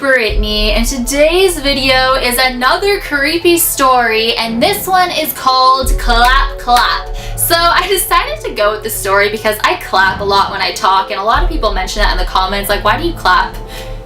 Brittney, and today's video is another creepy story, and this one is called Clap Clap. So I decided to go with this story because I clap a lot when I talk, and a lot of people mention that in the comments, like, why do you clap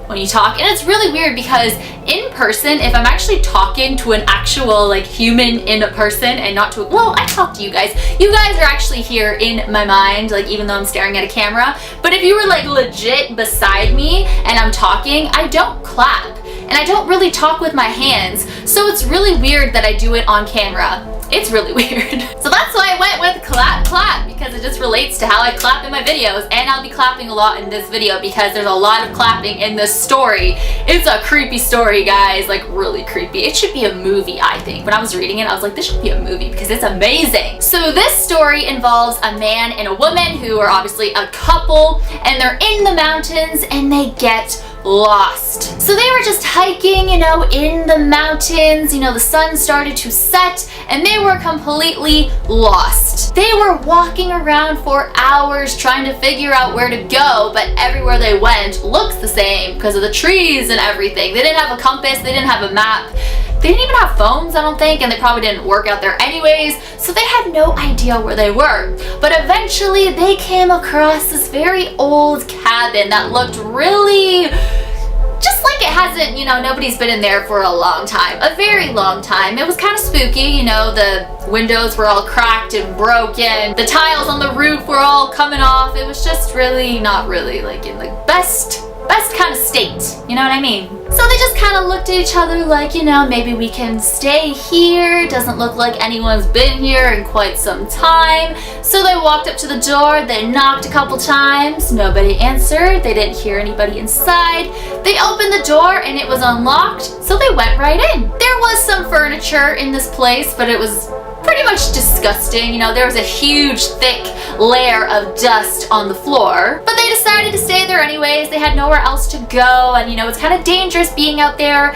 when you talk? And it's really weird because in person, if I'm actually talking to an actual like human in a person and not to, well, I talk to you guys are actually here in my mind, like even though I'm staring at a camera. But if you were like legit beside me and I'm talking, I don't clap and I don't really talk with my hands. So it's really weird that I do it on camera. It's really weird. So that's why I went with clap clap, because it just relates to how I clap in my videos, and I'll be clapping a lot in this video because there's a lot of clapping in this story. It's a creepy story, guys, like really creepy. It should be a movie, I think. When I was reading it, I was like, this should be a movie because it's amazing. So this story involves a man and a woman who are obviously a couple, and they're in the mountains and they get lost. So they were just hiking, in the mountains, the sun started to set and they were completely lost. They were walking around for hours trying to figure out where to go, but everywhere they went looks the same because of the trees and everything. They didn't have a compass, they didn't have a map. They didn't even have phones, I don't think, and they probably didn't work out there anyways, so they had no idea where they were. But eventually they came across this very old cabin that looked really just like it hasn't, nobody's been in there for a long time, a very long time. It was kind of spooky, the windows were all cracked and broken, the tiles on the roof were all coming off. It was just really not really like in the best kind of state, you know what I mean? So they just kind of looked at each other like, maybe we can stay here. Doesn't look like anyone's been here in quite some time. So they walked up to the door, they knocked a couple times, nobody answered, they didn't hear anybody inside. They opened the door and it was unlocked, so they went right in. There was some furniture in this place, but it was pretty much disgusting. There was a huge thick layer of dust on the floor, but they decided to stay there anyways. They had nowhere else to go, and it's kind of dangerous being out there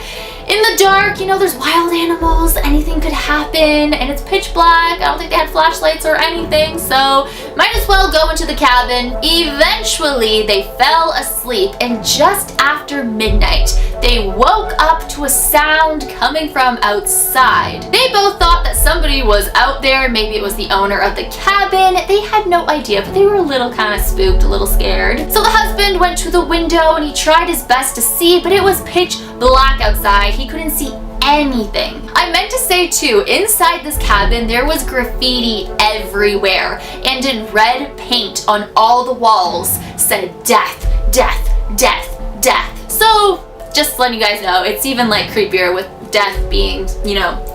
in the dark. There's wild animals, anything could happen, and it's pitch black. I don't think they had flashlights or anything, so might as well go into the cabin. Eventually they fell asleep, and just after midnight they woke up to a sound coming from outside. They both thought that somebody was out there. Maybe it was the owner of the cabin. They had no idea, but they were a little kind of spooked, a little scared. So the husband went to the window and he tried his best to see, but it was pitch black outside. He couldn't see anything. I meant to say too, inside this cabin there was graffiti everywhere, and in red paint on all the walls said death, death, death, death. So just letting you guys know, it's even like creepier with death being,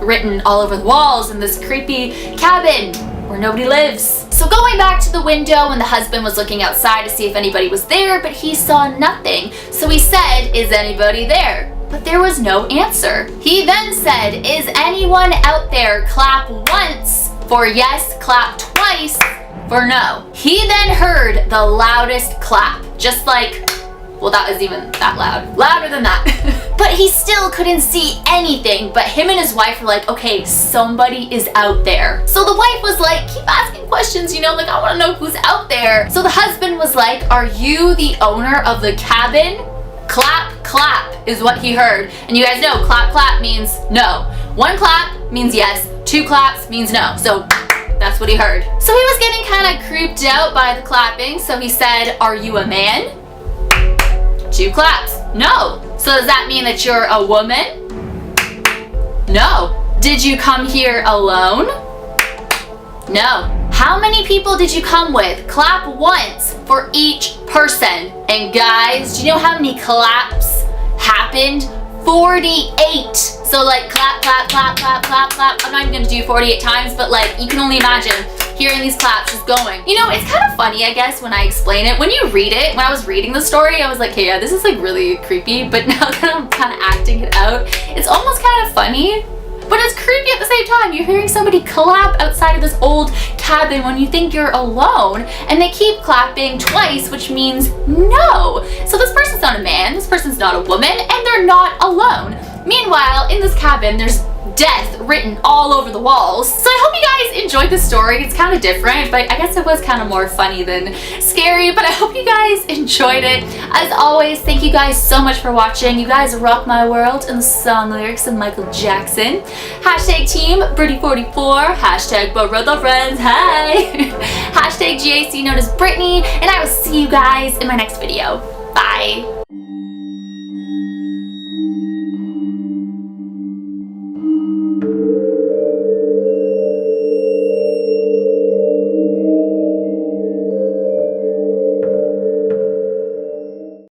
written all over the walls in this creepy cabin where nobody lives. So going back to the window, and the husband was looking outside to see if anybody was there, but he saw nothing. So he said, "Is anybody there?" But there was no answer. He then said, "Is anyone out there? Clap once for yes, clap twice for no." He then heard the loudest clap, just like, well, that was even that loud. Louder than that. But he still couldn't see anything. But him and his wife were like, okay, somebody is out there. So the wife was like, keep asking questions, like, I want to know who's out there. So the husband was like, are you the owner of the cabin? Clap, clap is what he heard. And you guys know, clap, clap means no. One clap means yes. Two claps means no. So that's what he heard. So he was getting kind of creeped out by the clapping. So he said, are you a man? Two claps. No. So does that mean that you're a woman? No. Did you come here alone? No. How many people did you come with? Clap once for each person. And guys, do you know how many claps happened? 48. So like clap, clap, clap, clap, clap, clap. I'm not even gonna do 48 times, but like you can only imagine hearing these claps just going. It's kind of funny, I guess, when I explain it. When you read it, when I was reading the story, I was like, hey, yeah, this is like really creepy, but now that I'm kind of acting it out, it's almost kind of funny, but it's creepy at the same time. You're hearing somebody clap outside of this old cabin when you think you're alone, and they keep clapping twice, which means no. So this person's not a man, this person's not a woman, and they're not alone. Meanwhile, in this cabin, there's death written all over the walls. So I hope you guys enjoyed this story. It's kind of different, but I guess it was kind of more funny than scary, but I hope you guys enjoyed it. As always, thank you guys so much for watching. You guys rock my world in the song lyrics of Michael Jackson. Hashtag team Brittney44, hashtag brother friends, hi. Hashtag GAC known as Brittney, and I will see you guys in my next video. Bye.